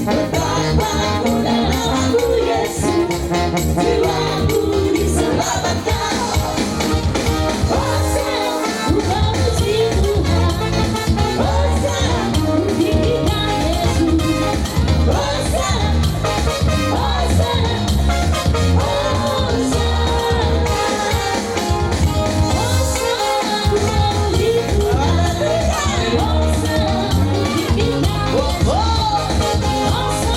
Betapa mudah aku Yesus, jiwaku diselamatkan. Hosana, ku memuji Tuhan. Hosana, ku tinggikan Yesus. Hosana, Hosana, Hosana. Hosana, ku memuji Tuhan. Hosana, ku tinggikan Yesus. Hosana,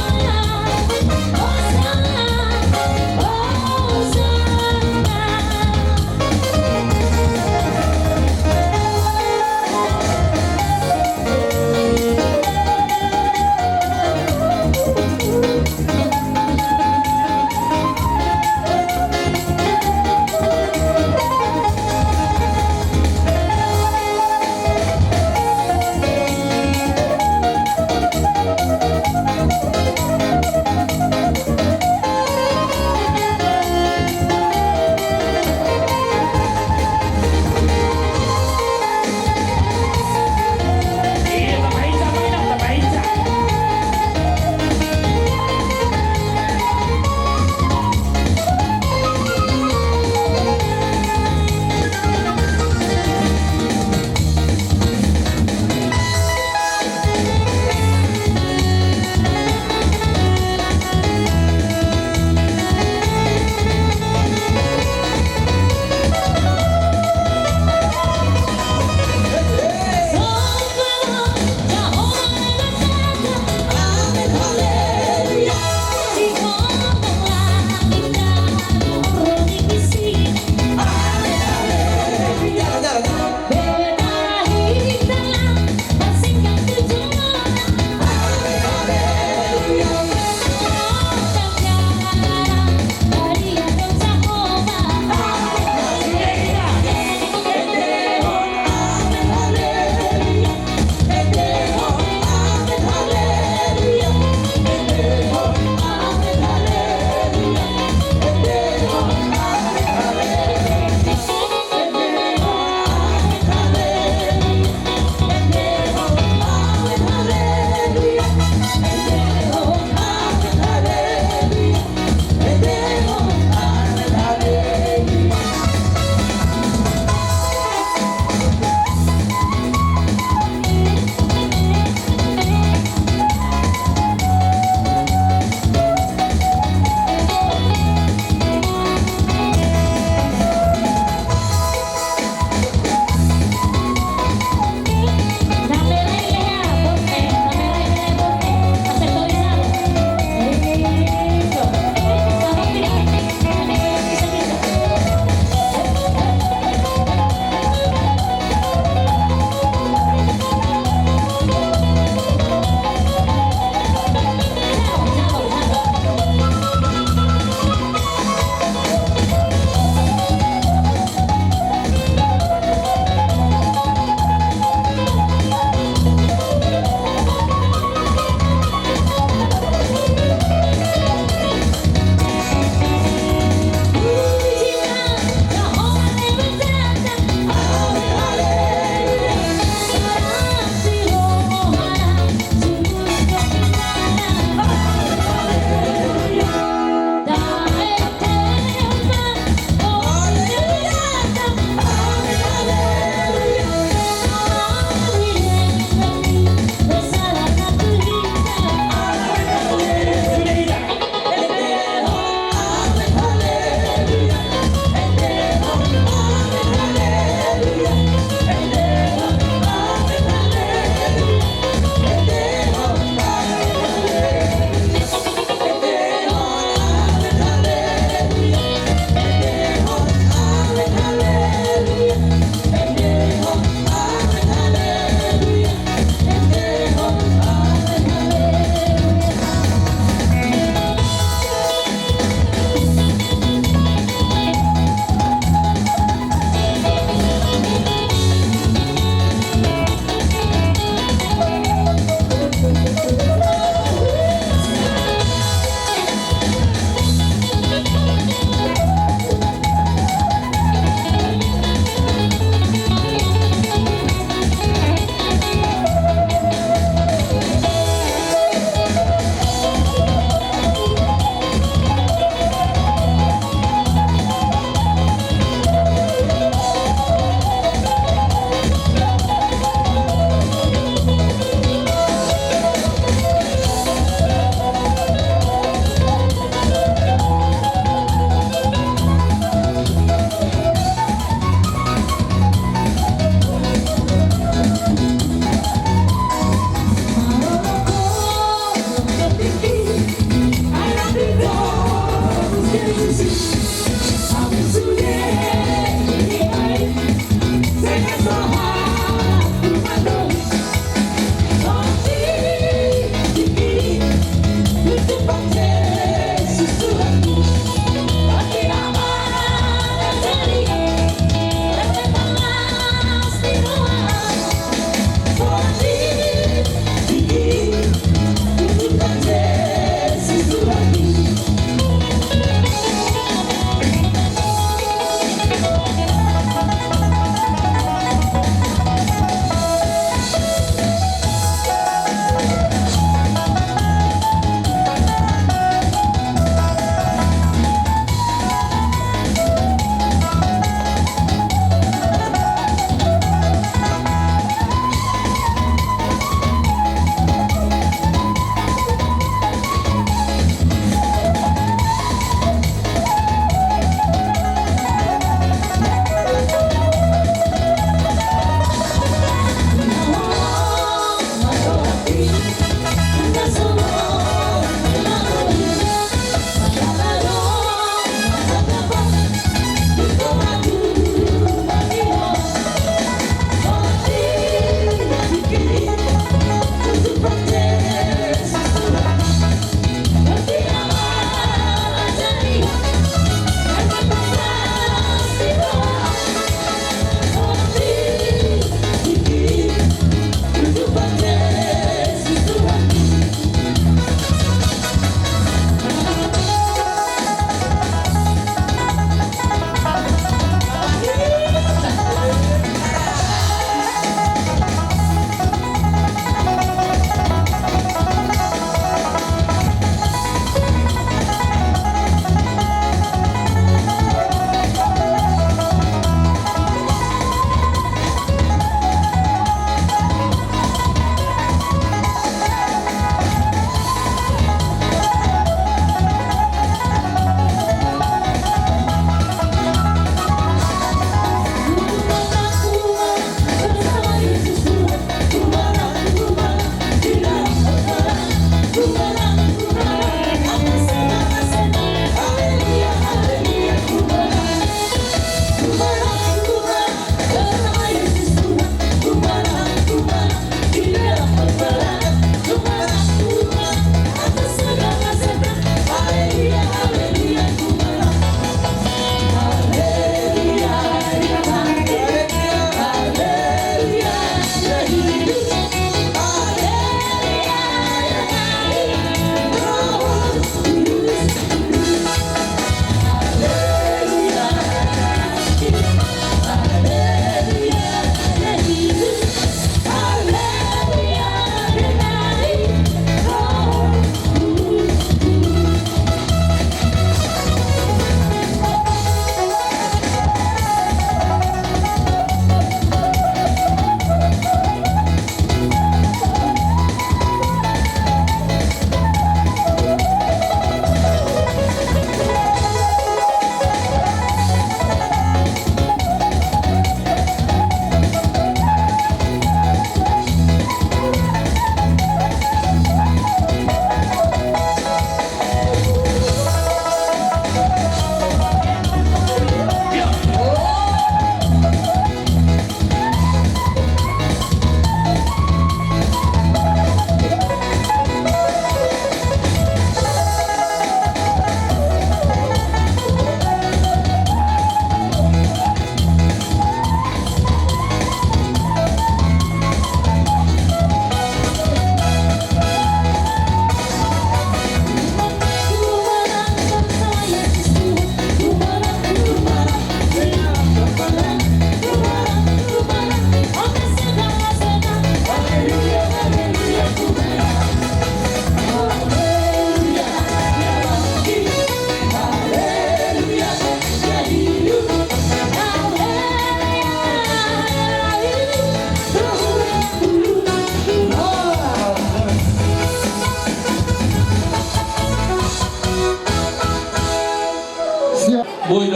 boy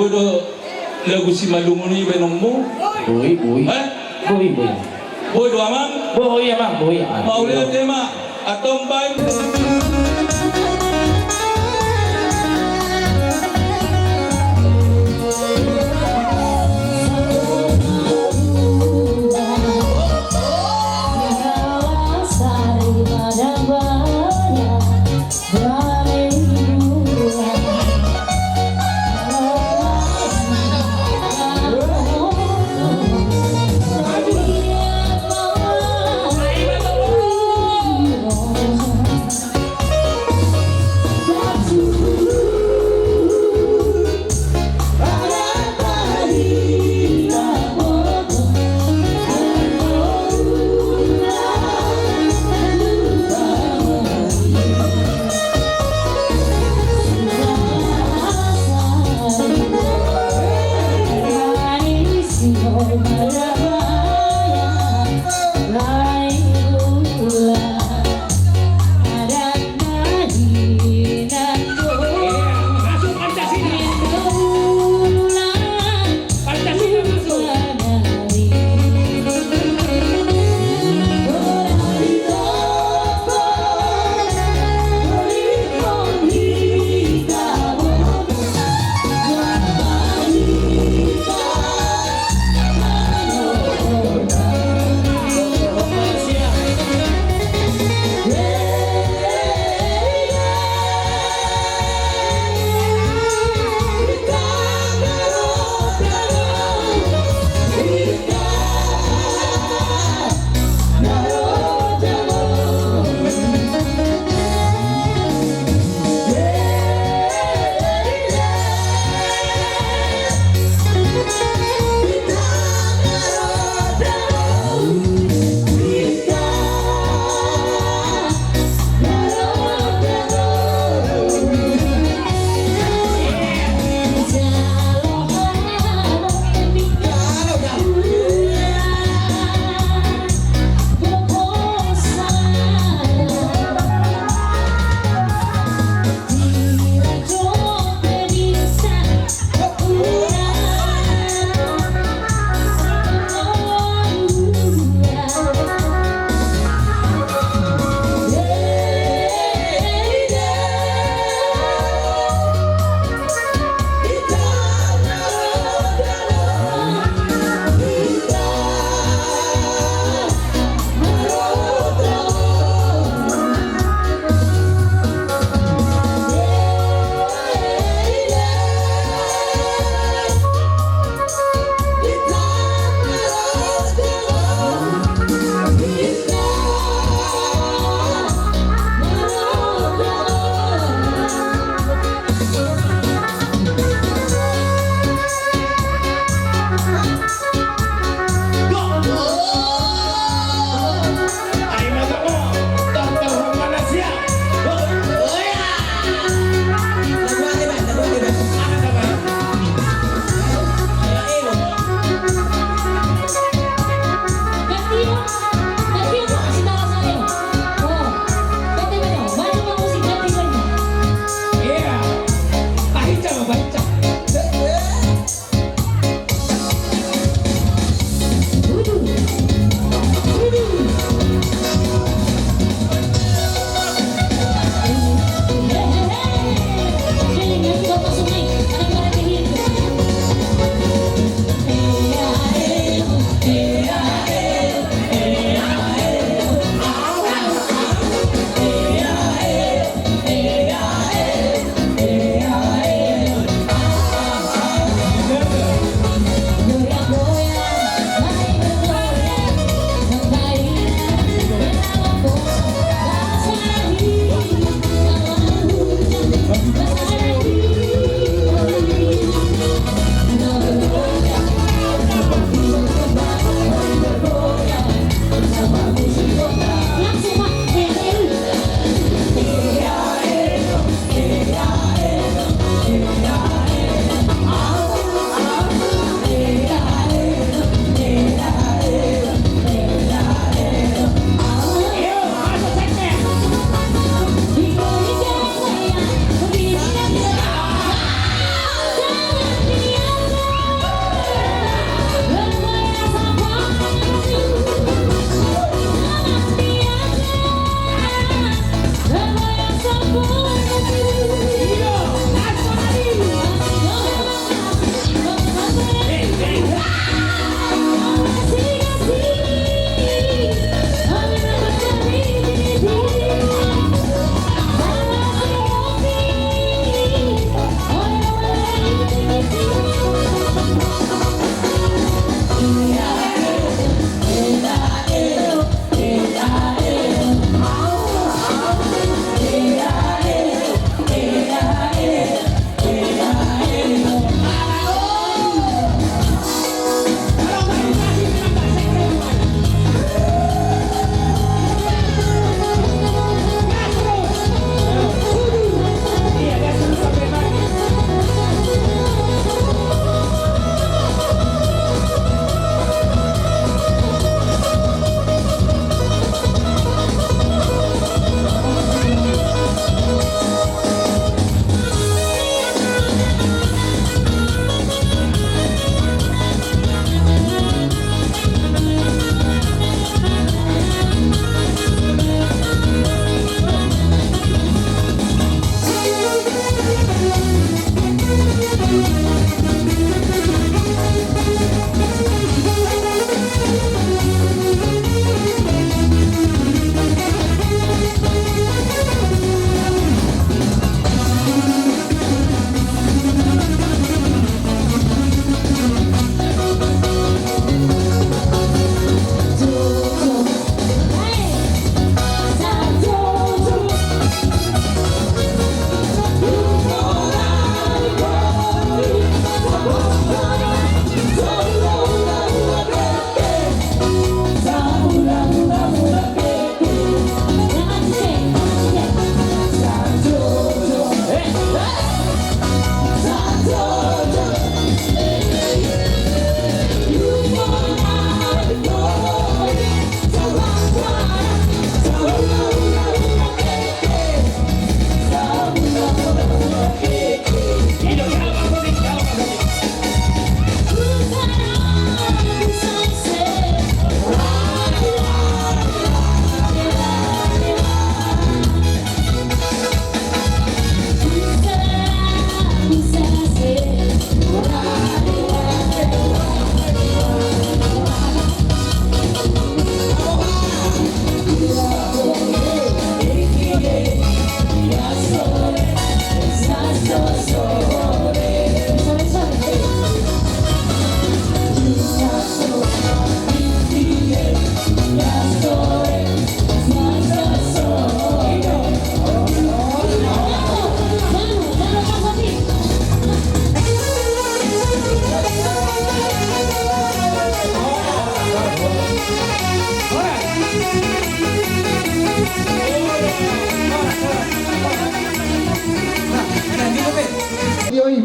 do lagu si malumuni benong mo. Boy. Eh? Boy. Boy do aman? Boy amang, boy amang. Maulit tema atong bay.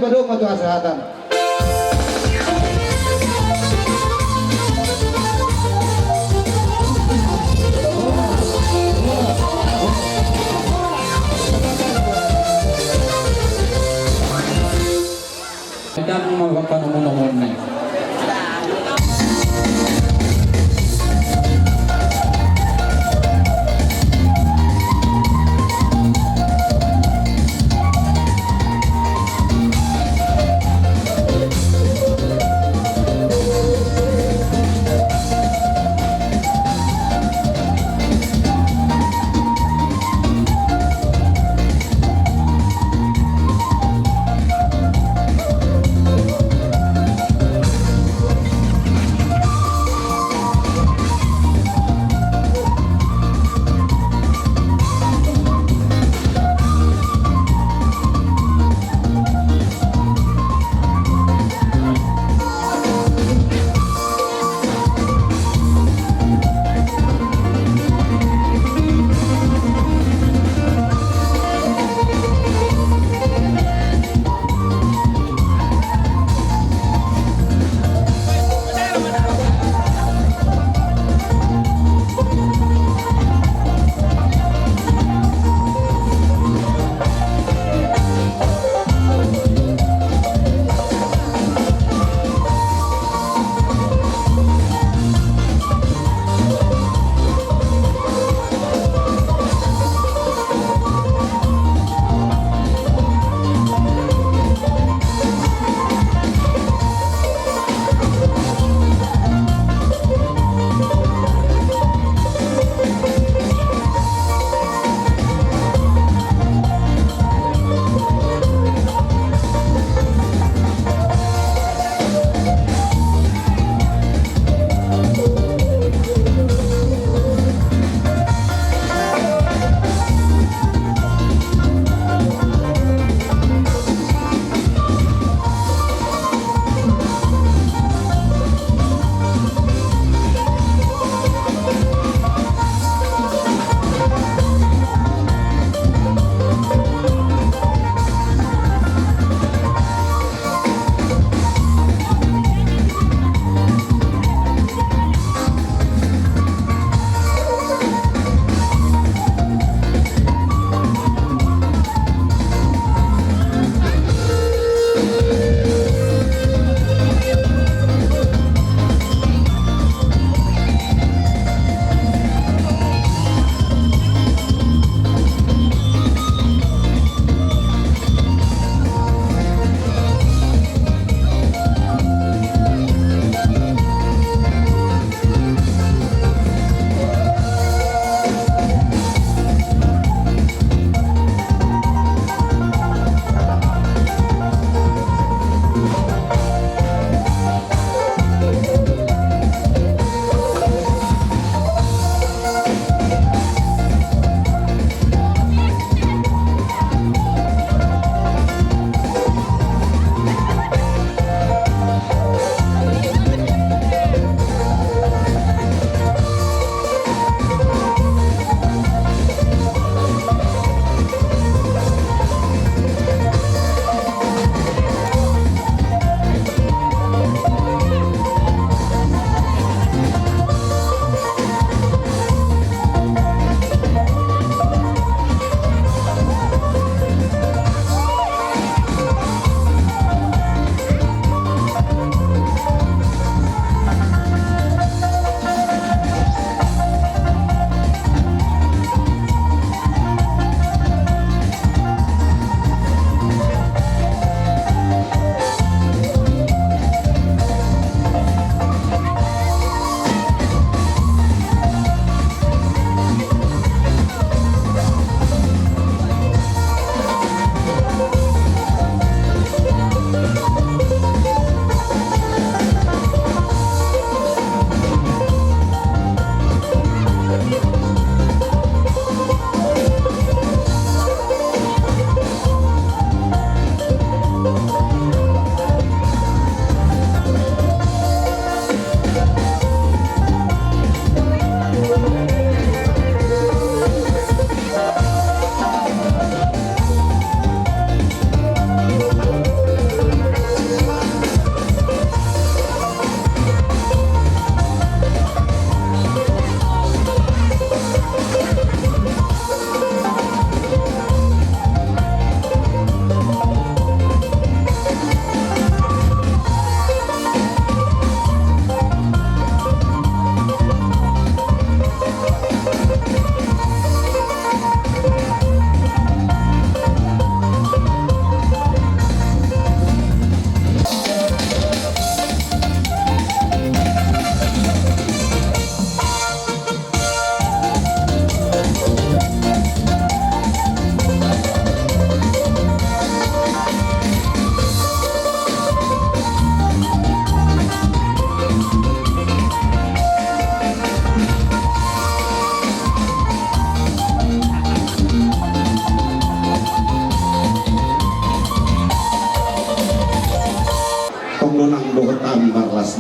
padung matu kesehatan. Kita mau nomor nih.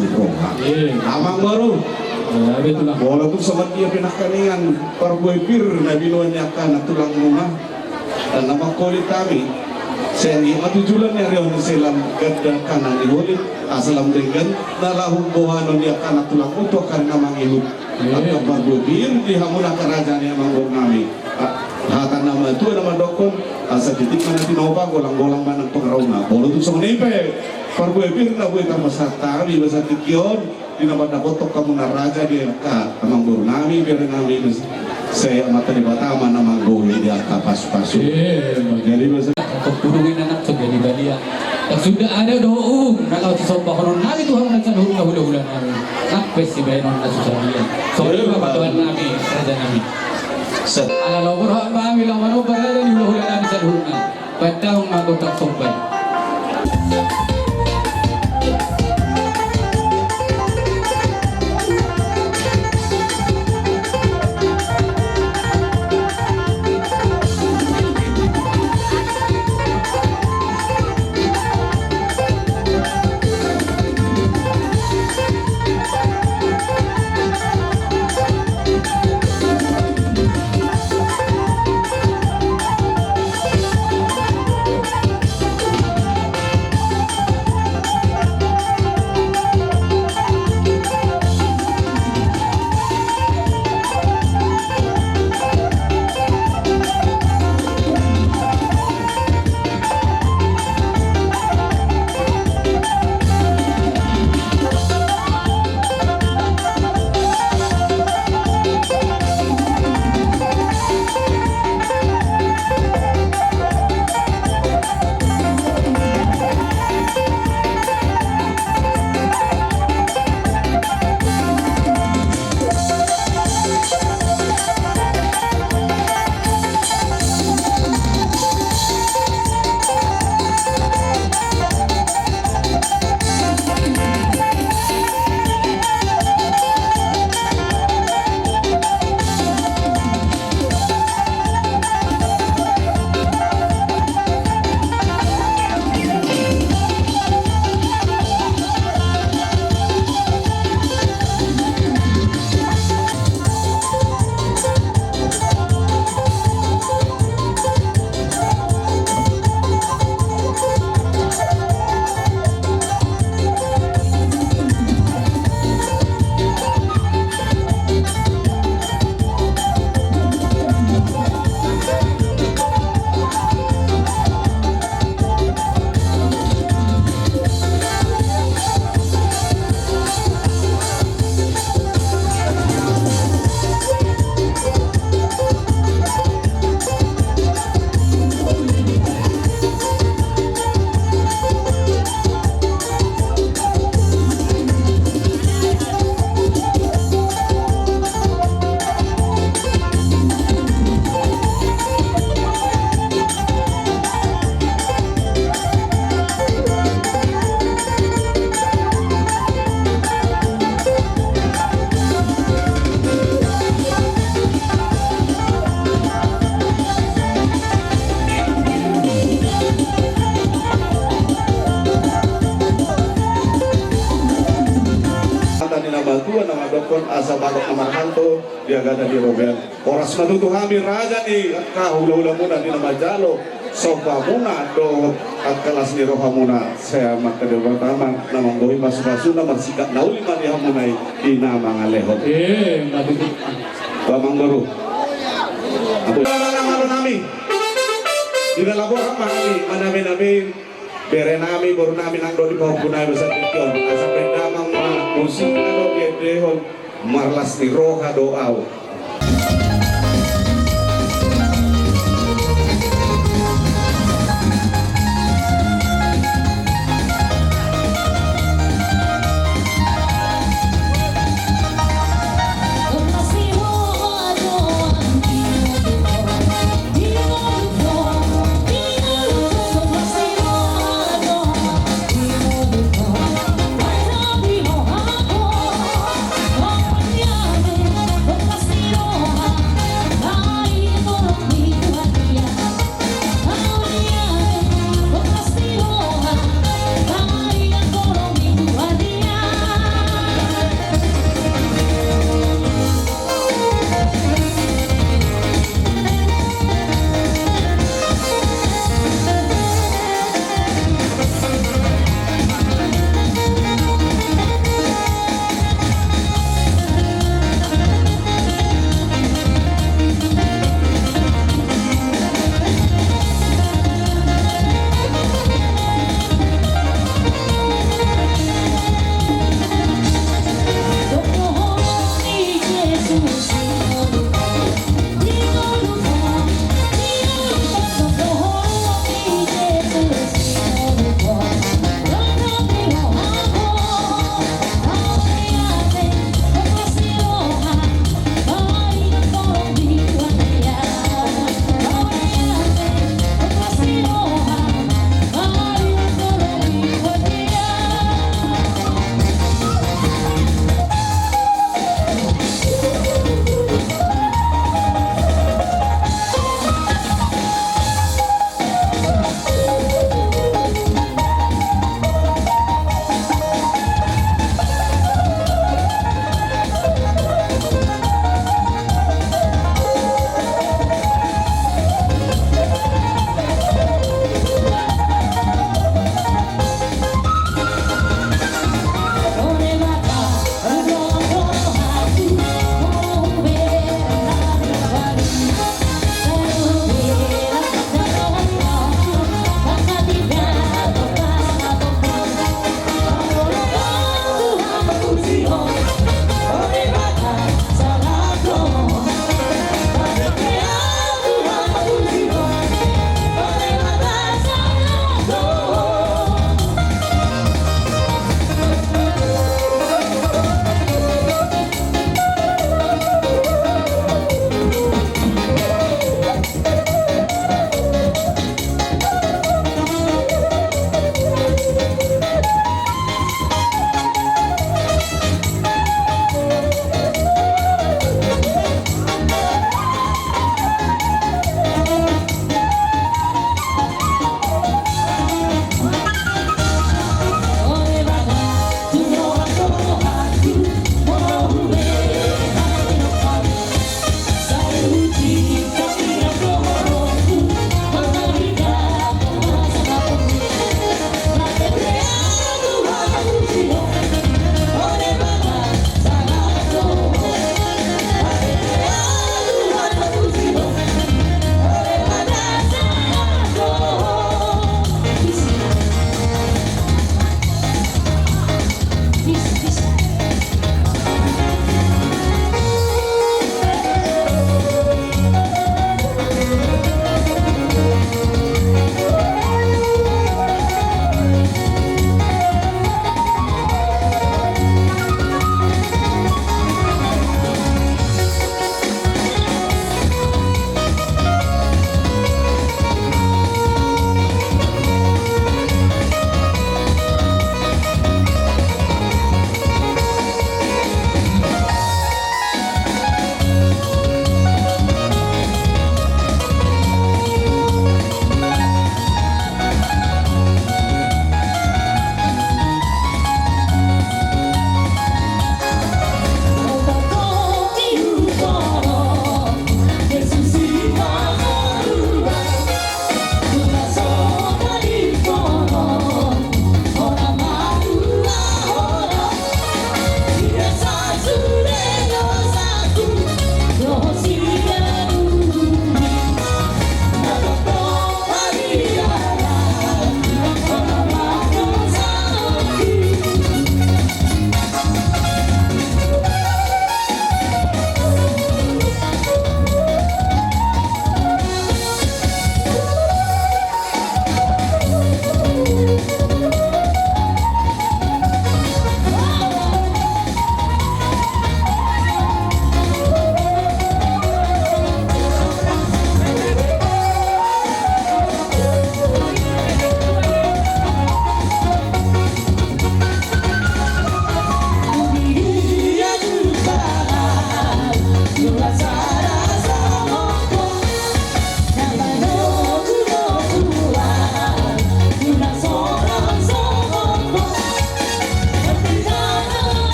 ni roha. Amang baru. Betul lah. Walaupun sama dia pinakaningan parbuipir na binuanya ka na tulang rumah dan nama kulit kami saya ni matujulan ni riyon silam gada kanan ihulit asalam dengan nalahung buhanon dia kana tulang uto karena mangihut atau parbuipir di hamuna kerajaan yang manggong nami hatan nama itu nama dokon asa titik mana tinoba golang-golang manang pengrauna walaupun sama nipe parbuipir na buita masatari masatikion di nama dapotok kamu naraja dia ka amang guru nami biar nami saya mata di Batama nama guru dia kapas-pasu jadi masa Pagpurungin anak sa Balibalia. At sudah ada doong nakaw si Sopa konon namin Tuhan nagsanhul na hula-hula namin. Nakpes si Benon na susalian. So, ito mapatuhan namin, raja namin. Alalaw ko rohan ba kami lang ano, para rin hula-hula namin sa hula. Pagdaong magutak Sopa. bantuan nama dokon asa balok nama hanto dia gada di Robel oras matutu kami raja ni kahula-hula muna di nama jalo sopa muna do at kelas ni roha muna saya maka di pertama nama gohi basu-basu nama sikat nauli mani hamunai di nama ngalehot bamang baru aku nama nami di dalam kami manami bere nami baru nami nang do di bawah punai besar pikion asa pendamang musik na do dehon marlas ni roha doaw Kasih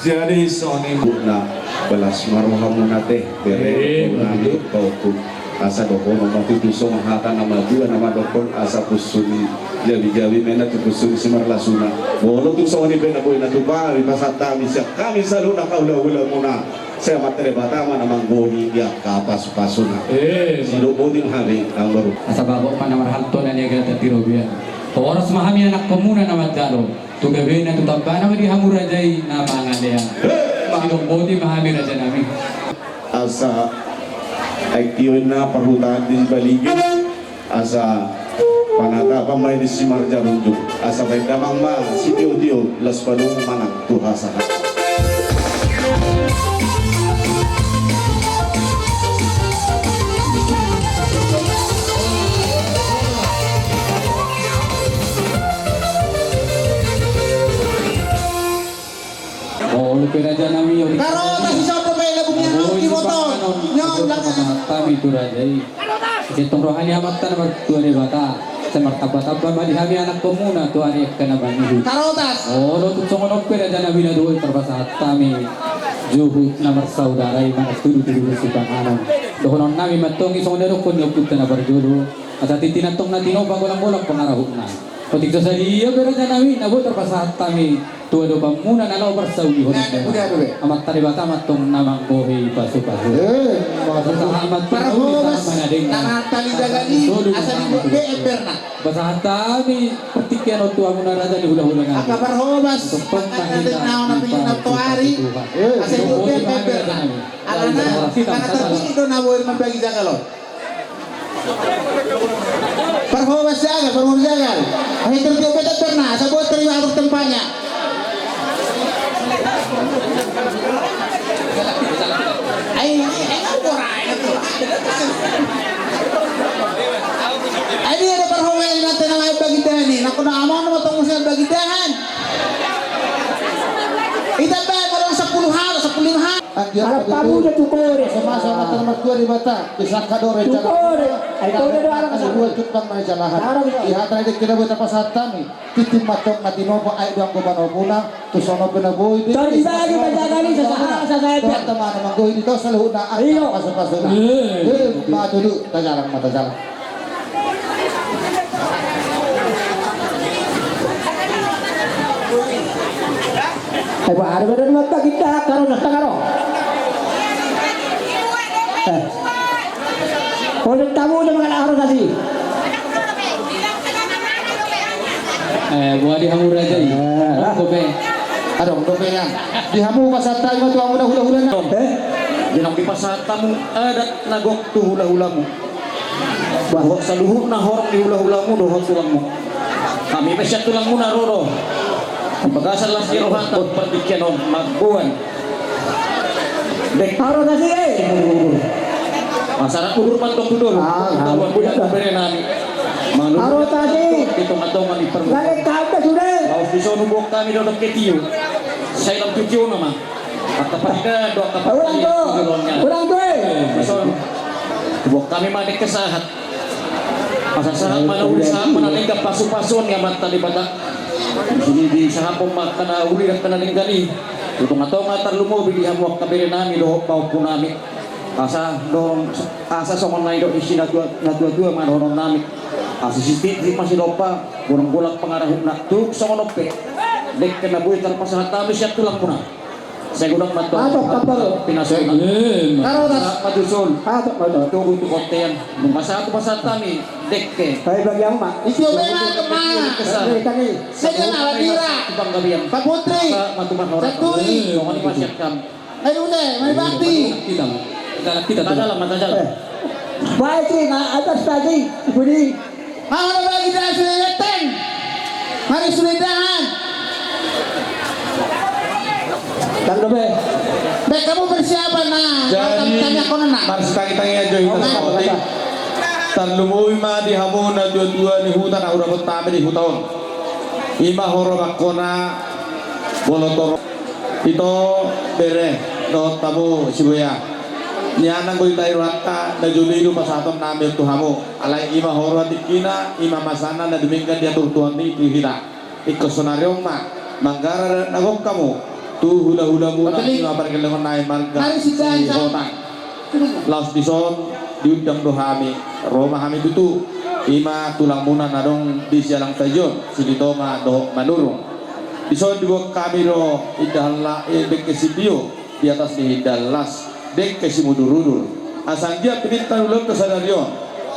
Jadi Sony na balas maruham na teh bere nami kauku asa dokon matitusong haka nama dua nama dokon asa pusuni jawi mena tu pusuni semarlasuna bolo tu Sony bena boy na tu bari pasata misya kami saluna kaula muna saya materi batama namang boni dia kapas pasuna sido bodi hari ang baru asa bago man namar halto na niya gata tirobia oras mahami anak pemuna na madalo tugabe na tutambana di hamura jay na mangalea sidong bodi mahami raja namin asa ay tiyon na parutaan din baligid asa panata pamay di si Marja Runjuk asa may damang ma si Dio las panong manang tuhasa ka lupa raja nami Karo ta si sopo kay labong niya ang kimoton. Nyon lang. kami itu raja itong rohani amat tan bertua ni bata sa martaba-taba malihami anak pemuna tu ari kana bani Karotas. lo tu songon ope raja nami na doon perbasahat kami juhud na marsaudara mga tudu si pangalan doon nami matongi songon dero kun yoput na berjodoh at titinatong na tinoba golang-golang pangarahuk na Patik sa iya pero na namin nabo terpasahat kami tuwa do pamuna na lao bersaudi ho amat tari bata matong namang bohi pasu-pasu amat Para parulis ho sa manading nangatali dagali asa di mo de eperna. basahan kami pertikian o tuwa muna raja ni hula-hula na Kabar ho bas pagkakadin na pinang tuari asa di mo de eperna. Alana kana tapi do na boy mabagi jakalo. Parhobas jagal, parhobas jagal. Ay terjauh beda pernah, sabot terima harus tempatnya. Ay kurai itu. Ay dia ada parhobas yang nanti nalai bagi dani. Naku na amang nama tunggu saya bagi dahan. Ita ba parang 10 hari, 15 hari. Harap kamu udah tukore. Sama-sama termat dua di bata. Bisa kadore Tukore. Ay ito na doon Ada dua cutbang na jalahan. Ihat na ito kinabuhi tapos at kami. Titim matong na tinobo ay doang kumanobuna. Tusono pinabuhi. Sorry sa akin pagkagali sa sahip. Tama naman goy dito sa luhod na at Iyo. paso-paso na. Matulo. Tajalang matajalang. Ay ba ano ba na naman kita karo na sa karo. Ulit tamu na mga araw kasi. buah di hamur raja ini kope Adong dope yan. Dihamu pasat tayo mo tuwa mo na hula-hula na. Dinang di pasatamu adat nagok tu hula-hulamu. Bahwa saluhur na horok di hula-hulamu dohot tulangmu. Kami pesyat tulangmu na roro. Pagkasal lah si rohan takut pertikian on magbuan. Dek Araw kasi masyarakat ulur mantok dulu. Tawan budak kabere nami. Araw kasi. Itong atongan iperlu. Lagi kahit sudah. Laos di sono buok kami do ketiyo. Saya lam tujuh nama. Kapag ka do kapag Orang to. Orang to Di sono. Buok kami manik kesahat. Pasasahat mana uli sahat mana lingkap pasu-pasuan nga mata di bata. Di sini di sahapong makana uli at kanaling gali. Itong atongan tarlumo bili hamuak kabere nami do paupo nami. Asa somon na ido isi na dua manonon nami. Asa si masih lupa burung-burung pengarah nak tuk somon ope. Dek kena buih terpasahat kami siap tulang puna. Saya gudang mato. Atok kapal. Pinasukan. Karo tas. Matusul. Atok atok. Tunggu untuk konten. Masa aku pasahat kami. Dek ke. Ay bagi yang mak. Itio bena kemana? Ay kami. Saya na ladira. Bang gabian. Pak Putri. Matuman orang. Saturi. Jangan dipasihat kami. Ayo udah, mari bakti. kita Mata dalam, mata dalam. Baik sih na atas tadi. Budi. Mau na bagi dah sudah datang. Mari sulidahan. Tanggapi. Baik kamu persiapan nah. Tanya kau nana. Mars kita aja itu seperti tanlumuwi ma di hamu na dua ni hutan na urabot tami di hutan ima horo makona bolotor ito bere do tamu Shibuya nianang ko tayo rata na julido pasaton namin to hamu alay ima horo dikina ima masana na duminggan dia turtuan ni kita ikosonaryong ma manggara nagok kamu tu hula-hula muna Patuloy. ni mabarkal ng naay marga Mari si Dan, sa- Hotang. Laos dison diundang do hami Roma hami tutu ima tulang muna na dong di sialang tajon silito nga do manurong dison diwa kami ro idahla dek kesibio di atas ni dalas dek kesimudurudur asang dia pinita ulang kesadarion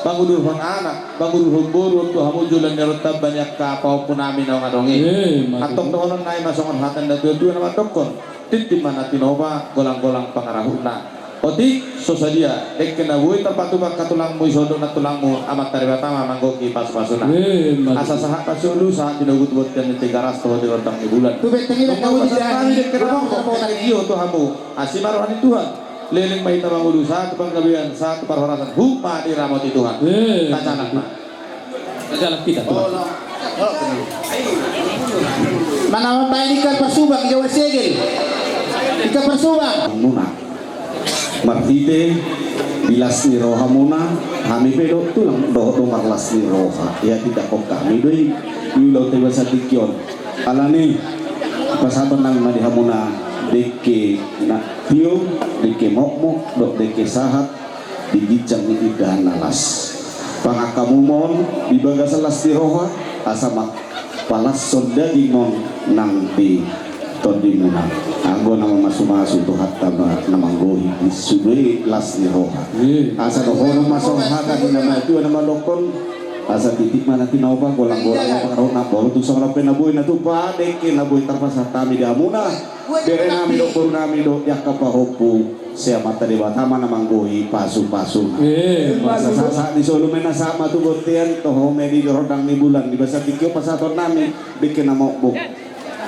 bangudur hon anak bangudur hon buru tu hamu julan nerotab banyak kapau pun namin ang adongi atong dohonon nai masongon hatan da dua nama dokon titim mana tinoba golang-golang pangarahuna Oti sosadia dek kena bui terpatu bak katulangmu isodo na tulangmu amat tari batama manggoki pas-pasuna asa sahak kasulu saat dinogut buat dan tigaras toh di rotang di bulan Tubig tingin ang kawo di kami dyan. dek kena mau tari iyo tu hamu asima rohani Tuhan leleng mahita mangulu saat penggabian saat perhorasan hukma di ramoti Tuhan tacanak ma Dalam kita Tuhan. Manawan tayo ni Kal Pasubang, Jawa Segel. Ika Pasubang. Muna martite bilas ni roha muna kami pedo tulang do marlas ni roha ya tidak kok kami doi yulo te basa tikyon alani pasaton nang madi hamuna deke na tio deke mokmo do deke sahat digijang ni idan nalas pangakamumon di bagasalas ni roha asama palas sondadimon nang di tondi muna anggo nama masu-masu tu hatta nama gohi disubri las ni roha asa dohono masong haka di nama itu nama lokon asa titik mana tinaoba golang-golang apa karona bolu tu sama penaboy na tu pa deke naboy tarpasa tami di amuna bere nami do kur nami do yakapa hopu sia mata di batama nama gohi pasu-pasu masa sasa di solo mena sama tu botian toho medi rodang ni bulan di basa tikyo pasaton nami deke nama buk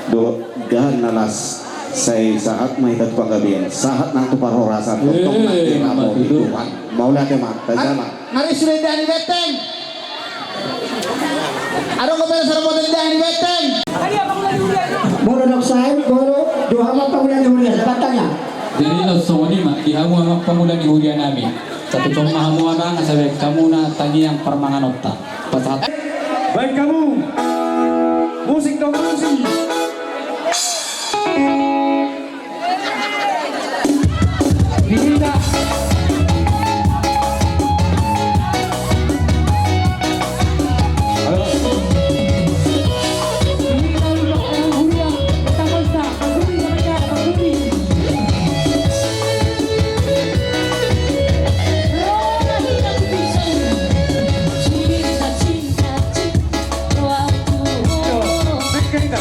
do ganalas say saat may tagpagabihan saat nang tuparorasan untuk nanti namo Tuhan mau lihat ya mak tajama Ngari sudah dani beteng. Arong ko pala sa ramon dani beteng. Moro nak saya, moro dua amat pamulan di Hulian, katanya. Jadi langsung ni mak dihamu amak pamulan di hulian nami. Satu cuma hamu ada ngasabe kamu na tagi yang permangan otak. Pasat. Baik kamu, musik dong musik. Diminta. Cinta-cinta waktu Cinta,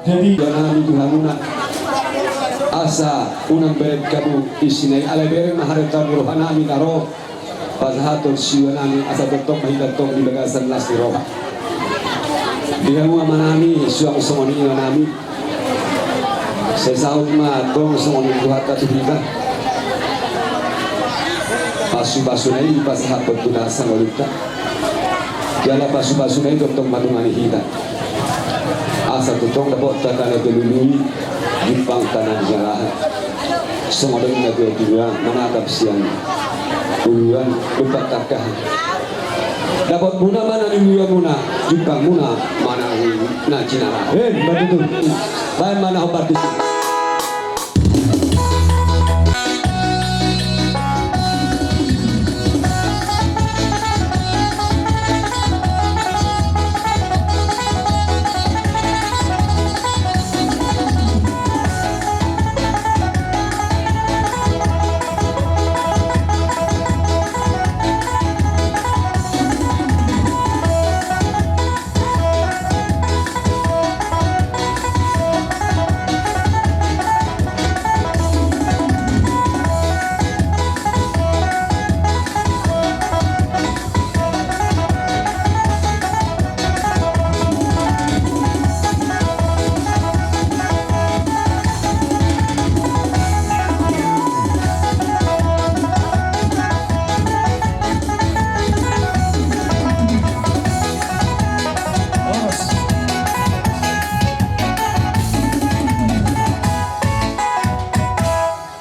Jadi Jangan Tuhan asa unang beret kabu isinay alabere maharita rohana amin aro pasahaton siwa nami asa betok mahidatong di bagasan las di roha dihamu amanami suang songoni nami sesahut ma tong songoni kuhata tuhika pasu-pasunai pasahaton tudasan olita jala pasu-pasunai tong madungani hita asa tutong dapat takana kelului Jepang tanah jalan semua dengan kedua menatap siang uluan lupa takah dapat muna mana di luar muna Jepang muna mana na Cina betul. baik mana obat di sini.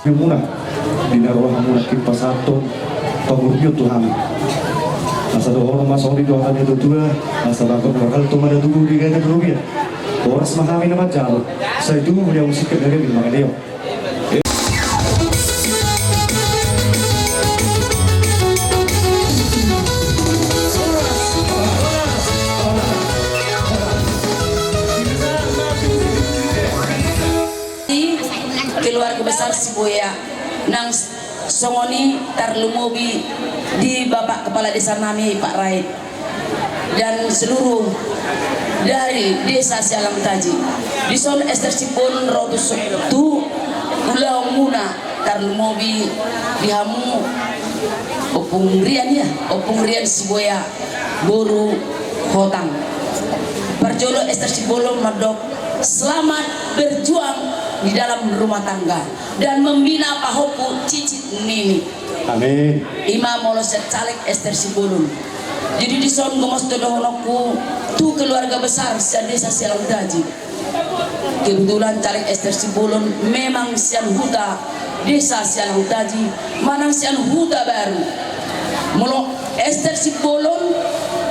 Yang muna dinaruh muna kipasaton paguryo Tuhan asa doon masong di doon itu tua asa bakal bakal tumada dulu di gada dulu ya oras mahami na majalo sa itu yang musik dari di Magadeo. Keluarga besar Sibuya nang songoni tarlumubi di Bapak Kepala Desa nami Pak Raid dan seluruh dari Desa Sialang Taji di son Ester Sipon Rotus tu Pulau Muna tarlumubi di hamu opung rian Sibuya Boru Hotang Parjolo Ester Sipolo Madok selamat berjuang di dalam rumah tangga dan membina pahoku cicit nini. Amin. Imam Moloset Caleg Ester Sipulun. Jadi di son gomos todohonoku tu keluarga besar Desa Sialang Taji. Kebetulan Caleg Ester Sipulun memang sian huta Desa Sialang Taji, manang sian huta baru. Molo Ester Sipulun,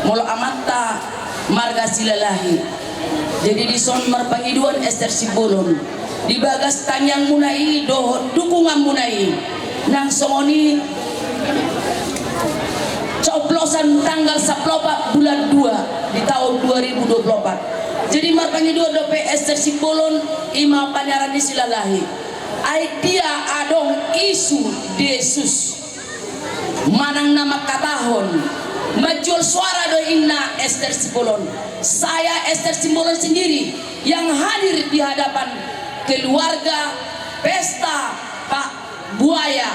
molo amata marga silalahi. Jadi di son marpangiduan Ester Sipulun. Di bagas tanyang munai dukungan munai nang songoni coblosan tanggal 14 bulan 2 di tahun 2024. Jadi marpangi dua dope Ester Sipolon ima panyaran di silalahi idea adong isu desus manang nama katahon majual suara do inna Ester Sipolon. Saya Ester Sipolon sendiri yang hadir di hadapan keluarga pesta Pak Buaya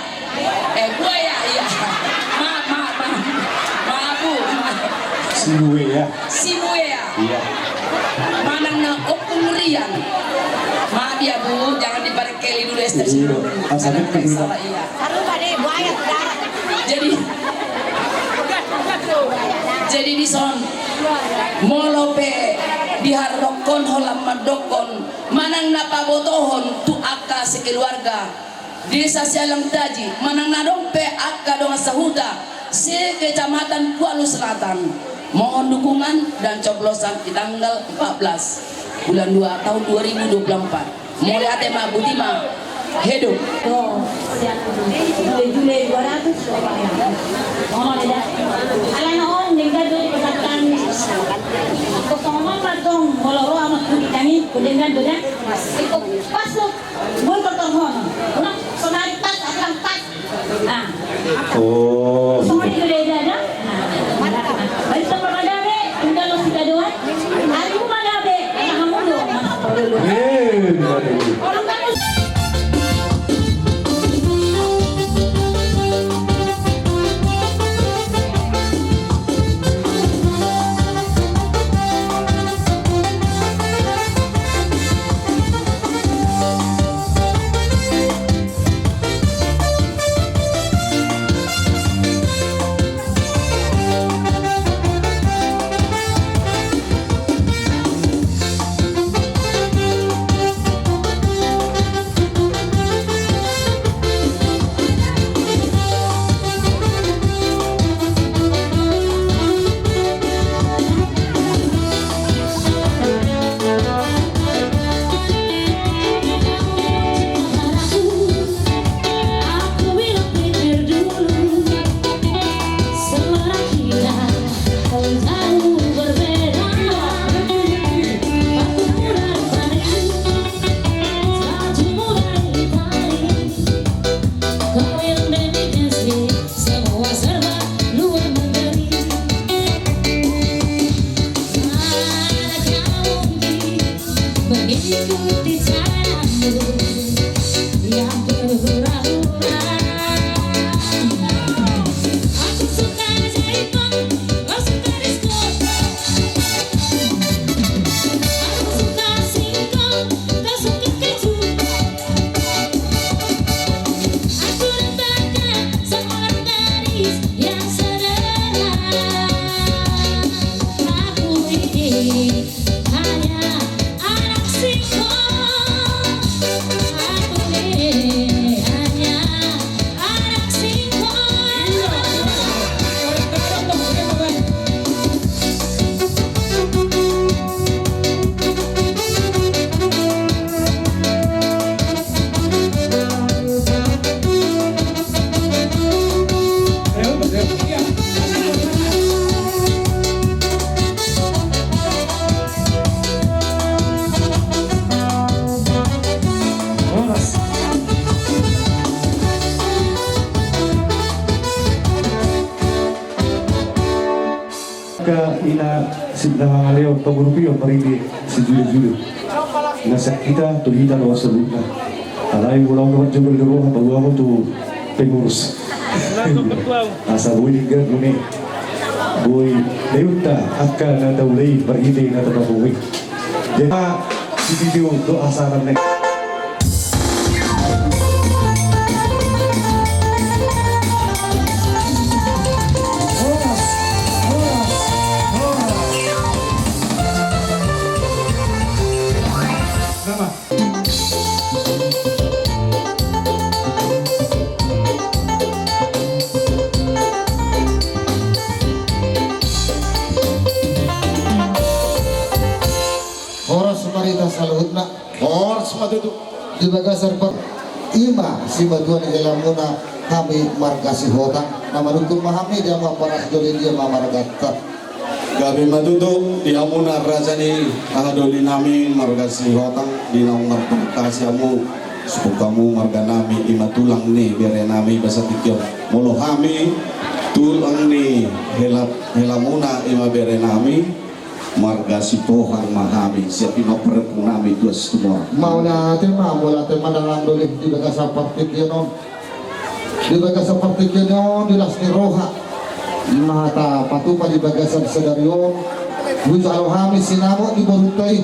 Buaya ya maaf Bu Sibuya iya manang na opung rian maaf ya Bu jangan diparekeli dulu Ester Sipolon salah iya jadi di son molope diharokon holam madokon manang napabotohon tu akka sekeluarga Desa Sialang Taji manang nadompe akka dong sahuta se kecamatan Kuala Selatan. Mohon dukungan dan coblosan di tanggal 14 bulan 2 tahun 2024. Mulai atema Butima hidup. Juli 200. Oh, tidak. Ala noon dengan do pasatan. Kosong matong moloro amat kami dengan do dan. Pasok bon pertemuan. Una sonari pas akan pas. Nah. Oh. Semua itu dia ada. Baik sama ada be, tinggal lo sudah doa. Hari mana be? Kamu dulu. ikuti caramu yang berhura-hura. Aku suka jaipong, kau suka disco. Aku suka singkong, kau suka keju. Aku dapatkan seorang gadis yang sederhana. Aku ini hanya anak singkong. Aku ini hanya anak singkong. Ka ina sidang aleo pagurupio marindi si Julio nasa kita tuhita lo saluna alay ulang kawan juga dulu bawa aku tuh pengurus asa boy digat lumi boy deuta akka na daulay marindi na tababuwi jadi si video doa saran nek Horas marita saluhutna, horas matutu di bagasar per ima si batuan di dalam muna kami marga si hotang nama dukun mahami dia ma paras doli dia ma margata Gabi matutu di amuna rajani ahadoli nami marga si hotang di nomor kasihmu sukamu marga nami ima tulang ni biar nami basa tikyo mulu kami tulang ni helamuna ima biar nami marga si Tuhan mahami siapin operasi nami dua semua mau na tema mula tema dalam doli di bagasar partik yano di bagasar partik yano di lasni roha mata patupa di bagasar sedarion hujal hami sinamo di borutai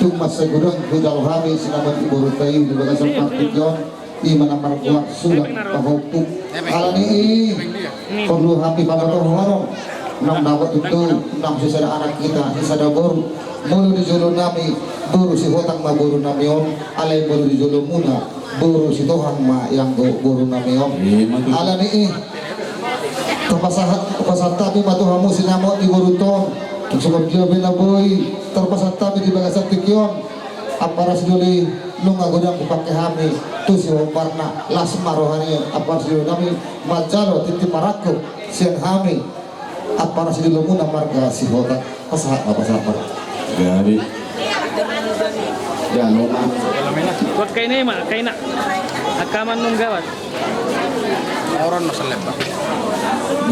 cuma segudang hujal hami sinamo di borutai di bagasar partik yon di mana markuat sudah pahukum alani perlu hami pada horong nam dapat itu nam sesada anak kita sesada boru mulu di jolo nami boru si hotang ma boru nami om alai boru di jolo muna boru si Tuhan ma yang boru nami om alani terpasat tapi ma Tuhan mu sinamo di boru ton sebab dia bina boy terpasat tapi di bagasat tikyon aparas joli nunga godang pakai hami tu si warna lasma rohani aparas joli nami majalo titi maraku sian hami aparas joli muna marga si hota pasahat apa sahabat Gabi ya nona Kuat kayak ini mah, kayak nak akaman nung gawat. Orang masalah pak.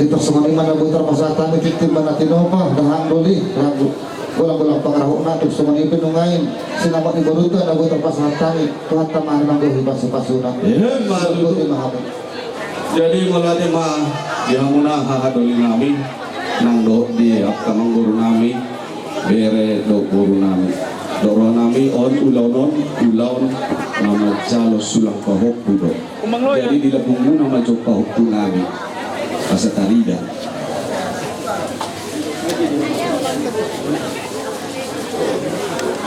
Di persemani mana butar pasatan di titim mana tinoma dahang doli ragu bola-bola pengarahuk na terus semani penungain sinamat di boruto na butar pasatan Tuhan tamaan nang dohi pasupasuna jadi mulai mah yang muna hahadoli nami nang do di akamang guru nami bere do guru nami doro nami on ulaon nama jalo sulang pahok budo jadi di labung nama jok pahok tu nami asa tarida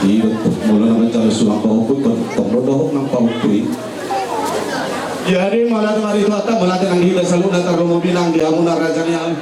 di mula nama jalo sulang pahok budo tong dohok nang pahok tu jadi malah hari itu ata malah dengan kita selalu datang rumah binang dia muna rajanya